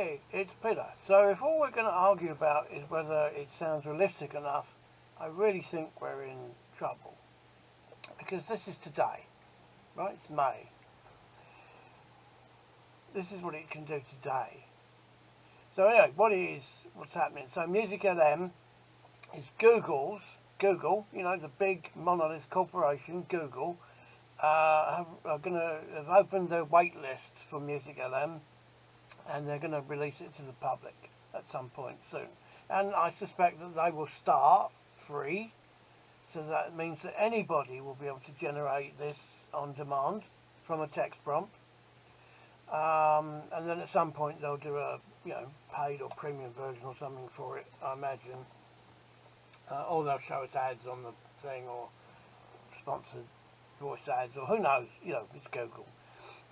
Hey, it's Peter. So if all we're going to argue about is whether it sounds realistic enough, I really think we're in trouble. Because this is today, right? It's May. This is what it can do today. So anyway, what's happening? So MUSICLM is Google, you know, the big monolith corporation, Google, have opened their waitlist for MUSICLM, and they're going to release it to the public at some point soon. And I suspect that they will start free, so that means that anybody will be able to generate this on demand from a text prompt. And then at some point they'll do a paid or premium version or something for it, I imagine. Or they'll show us ads on the thing, or sponsored voice ads, or who knows, it's Google.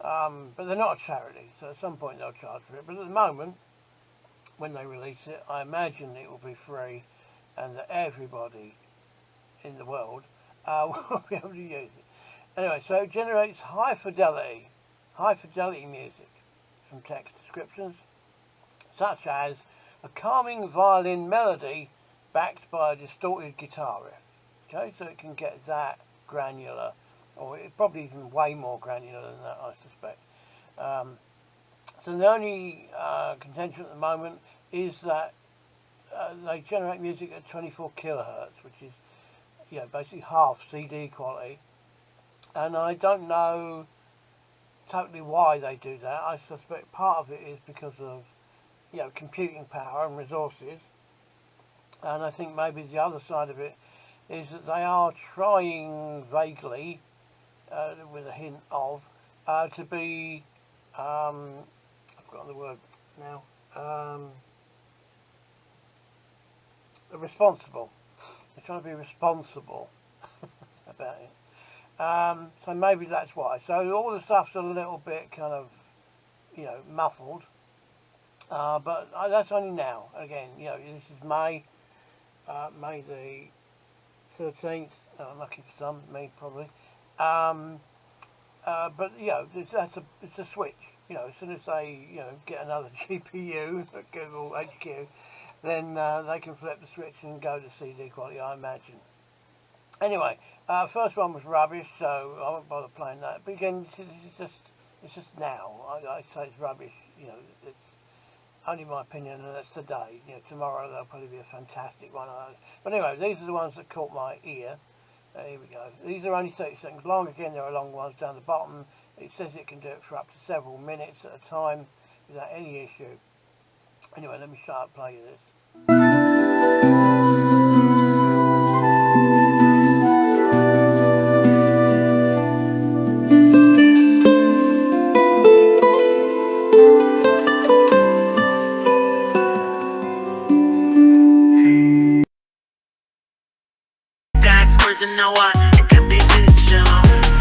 But they're not a charity, so at some point they'll charge for it. But at the moment, when they release it, I imagine it will be free, and that everybody in the world will be able to use it. Anyway, so it generates high fidelity music from text descriptions, such as a calming violin melody backed by a distorted guitar riff. Okay, so it can get that granular, or it probably even way more granular than that, I suspect. So the only contention at the moment is that they generate music at 24 kilohertz, which is basically half CD quality. And I don't know totally why they do that. I suspect part of it is because of computing power and resources, and I think maybe the other side of it is that they are trying vaguely, with a hint of, to be I've forgotten the word now, responsible. They're trying to be responsible about it. So maybe that's why. So all the stuff's a little bit kind of, muffled. But that's only now. Again, this is May the 13th. Lucky for some, me probably. But it's a switch. As soon as they get another GPU at Google HQ, then they can flip the switch and go to CD quality, I imagine. Anyway, first one was rubbish, so I won't bother playing that. But again, it's just now. I say it's rubbish. It's only my opinion, and that's today. Tomorrow there'll probably be a fantastic one. But anyway, these are the ones that caught my ear. Here we go. These are only 30 seconds long. Again, there are long ones down the bottom. It says it can do it for up to several minutes at a time without any issue. Anyway, let me play you this. You know what? I can be show.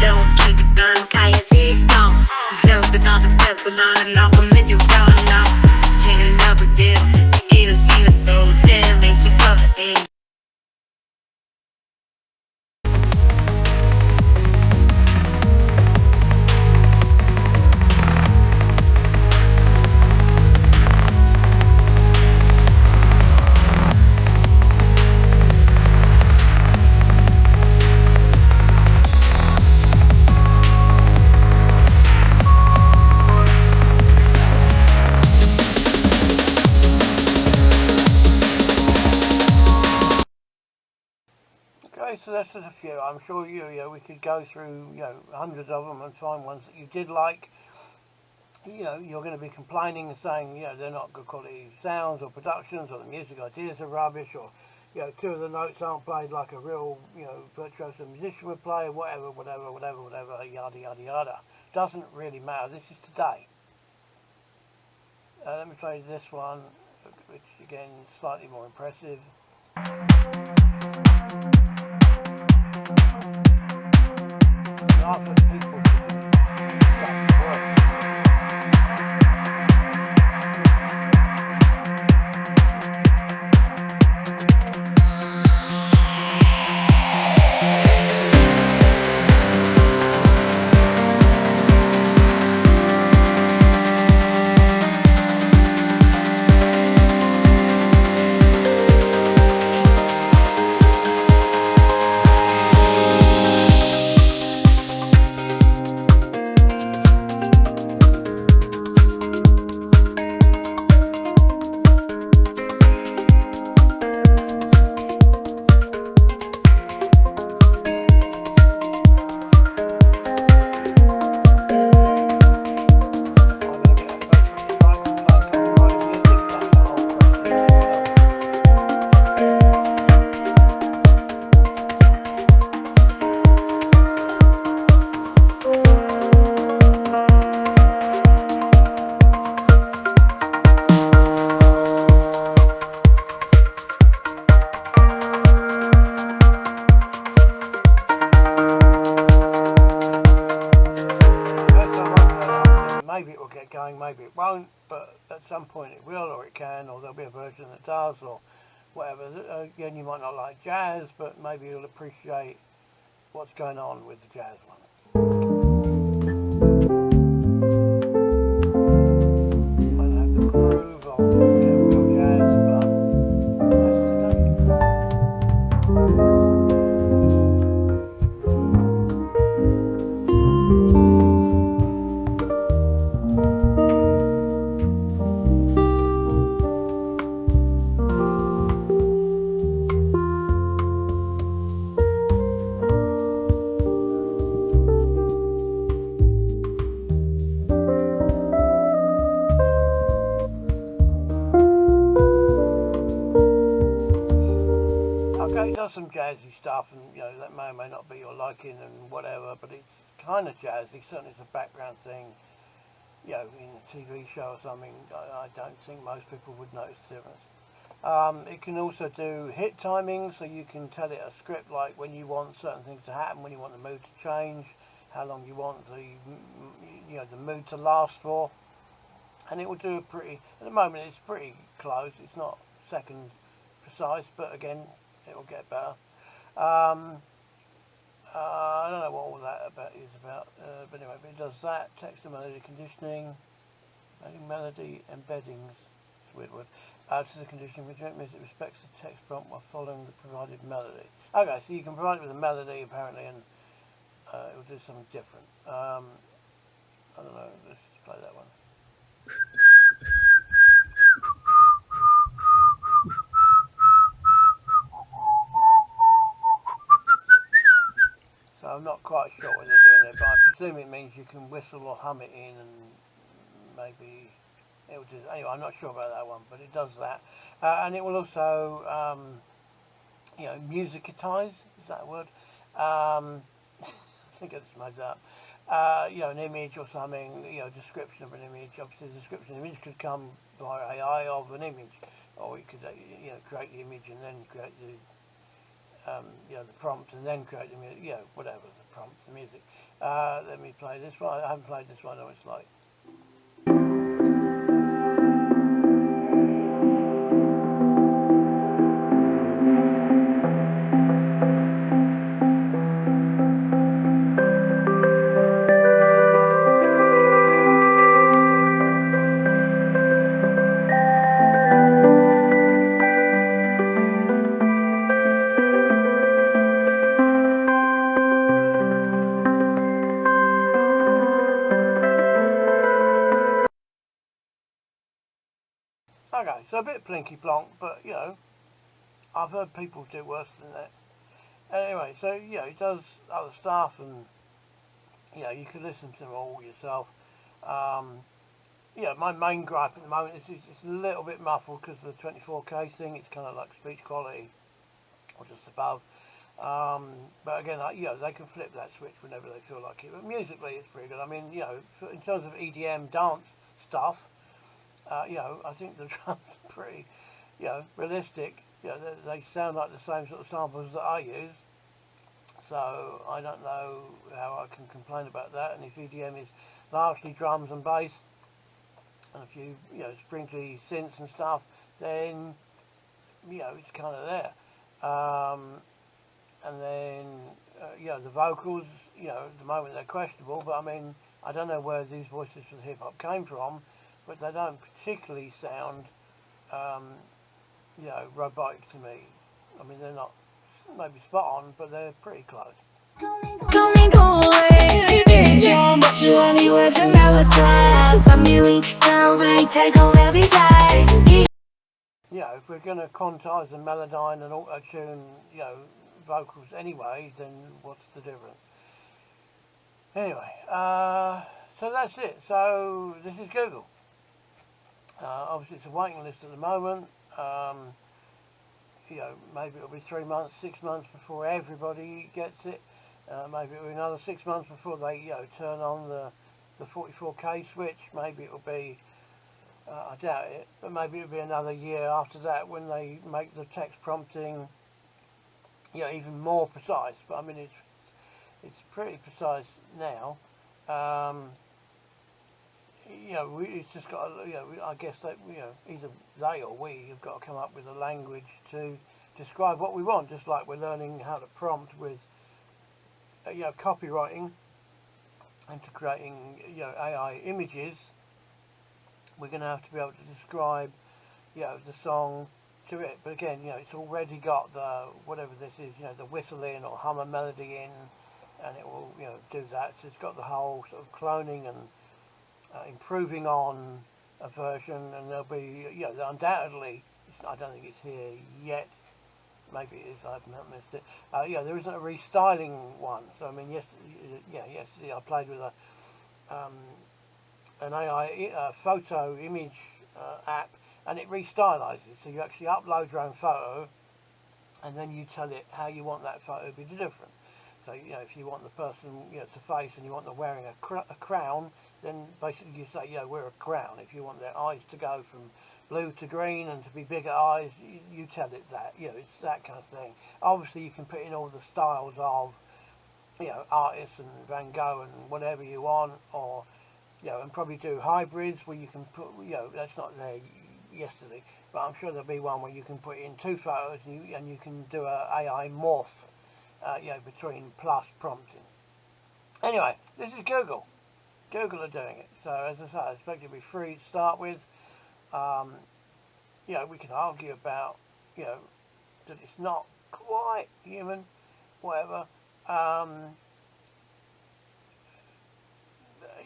Don't keep it done, can't see it down. Don't the nothing better than love from this you don't know. Changing up a deal, either so sad makes you cover it. So that's just a few. I'm sure we could go through hundreds of them and find ones that you did like. You're going to be complaining and saying they're not good quality sounds or productions, or the music ideas are rubbish, or two of the notes aren't played like a real virtuoso musician would play, or whatever, yada yada yada. Doesn't really matter. This is today. Let me play this one, which again is slightly more impressive. After people but at some point it will, or it can, or there'll be a version that does, or whatever. Again, you might not like jazz, but maybe you'll appreciate what's going on with the jazz one. I don't have the groove of real jazz, but that's today. Okay, it does some jazzy stuff, and that may or may not be your liking and whatever, but it's kind of jazzy. Certainly, it's a background thing. In a TV show or something, I don't think most people would notice the difference. It can also do hit timing, so you can tell it a script like when you want certain things to happen, when you want the mood to change, how long you want the mood to last for, and it will do at the moment it's pretty close. It's not second precise, but again, it will get better. I don't know what all that is about, but anyway, it does that. Text and melody conditioning, melody embeddings, it's a weird word, to the conditioning, which means it respects the text prompt while following the provided melody. Okay, so you can provide it with a melody apparently, and it will do something different. I don't know, let's just play that one. So I'm not quite sure what they're doing there, but I presume it means you can whistle or hum it in, and maybe it will do. Anyway, I'm not sure about that one, but it does that, and it will also, musicitize. Is that a word? I think I just made that up. An image or something. Description of an image. Obviously, the description of an image could come via AI of an image, or you could, create the image and then create the the prompt and then create the music, whatever, the prompt, the music. Let me play this one. I haven't played this one, I know what it's like. Okay, so a bit plinky plonk, but I've heard people do worse than that. Anyway, so it does other stuff, and you can listen to them all yourself. My main gripe at the moment is it's a little bit muffled because of the 24K thing. It's kind of like speech quality, or just above. But again, they can flip that switch whenever they feel like it. But musically, it's pretty good. I mean, in terms of EDM dance stuff. I think the drums are pretty, realistic. They sound like the same sort of samples that I use. So I don't know how I can complain about that. And if EDM is largely drums and bass, and a few, sprinkly synths and stuff, then, it's kind of there. And then, the vocals, at the moment they're questionable, but I mean, I don't know where these voices for the hip-hop came from, but they don't particularly sound, robotic to me. I mean, they're not maybe spot on, but they're pretty close. If we're going to quantize and melodyne and auto-tune, vocals anyway, then what's the difference? Anyway, so that's it. So this is Google. Obviously it's a waiting list at the moment. Maybe it'll be 3 months, 6 months before everybody gets it. Maybe it'll be another 6 months before they, turn on the 44K switch. Maybe it'll be, I doubt it, but maybe it'll be another year after that when they make the text prompting, even more precise. But I mean, it's pretty precise now. you know, it's just got to, you know, I guess that, you know, either they or we have got to come up with a language to describe what we want, just like we're learning how to prompt with, you know, copywriting and to creating, you know, AI images. We're going to have to be able to describe, you know, the song to it. But again, you know, it's already got the, whatever this is, you know, the whistle in or hum a melody in, and it will, you know, do that. So it's got the whole sort of cloning and improving on a version, and there'll be, you know, undoubtedly, I don't think it's here yet, maybe it is, I've not missed it. Yeah, there isn't a restyling one. So I mean, yesterday I played with an AI photo image app, and it restylizes. So you actually upload your own photo, and then you tell it how you want that photo to be different. So, you know, if you want the person, you know, to face, and you want them wearing a crown, then basically you say, yeah, wear a crown. If you want their eyes to go from blue to green and to be bigger eyes, you tell it that. You know, it's that kind of thing. Obviously, you can put in all the styles of, you know, artists and Van Gogh and whatever you want, or, you know, and probably do hybrids where you can put, you know, that's not there yesterday, but I'm sure there'll be one where you can put in two photos and you can do a AI morph, you know, between plus prompting. Anyway, this is Google. Google are doing it. So as I say, I expect it to be free to start with. You know, we can argue about, you know, that it's not quite human, whatever.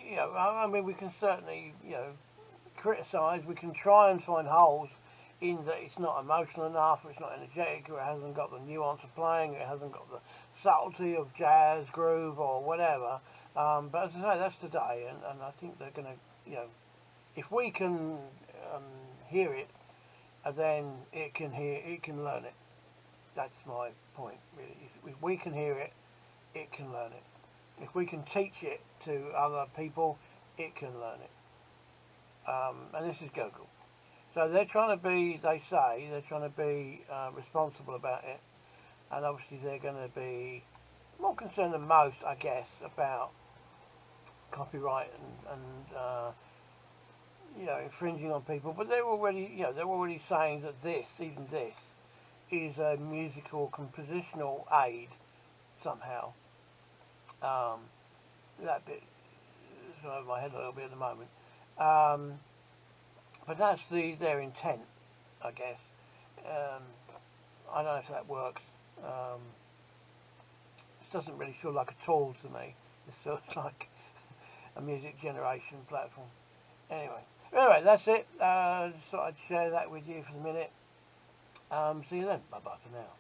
You know, I mean, we can certainly, you know, criticise. We can try and find holes in that it's not emotional enough, or it's not energetic, or it hasn't got the nuance of playing, it hasn't got the subtlety of jazz, groove, or whatever. But as I say, that's today, and I think they're going to, you know, if we can hear it, then it can learn it. That's my point, really. If we can hear it, it can learn it. If we can teach it to other people, it can learn it. And this is Google. So they're trying to be, they say, they're trying to be responsible about it. And obviously they're going to be more concerned than most, I guess, about copyright and you know, infringing on people. But they're already, you know, they're already saying that even this, is a musical compositional aid somehow. That bit is over my head a little bit at the moment. But that's their intent, I guess. I don't know if that works. This doesn't really feel like a tool to me. It feels like a music generation platform. Anyway, that's it. Just thought I'd share that with you for the minute. See you then. Bye-bye for now.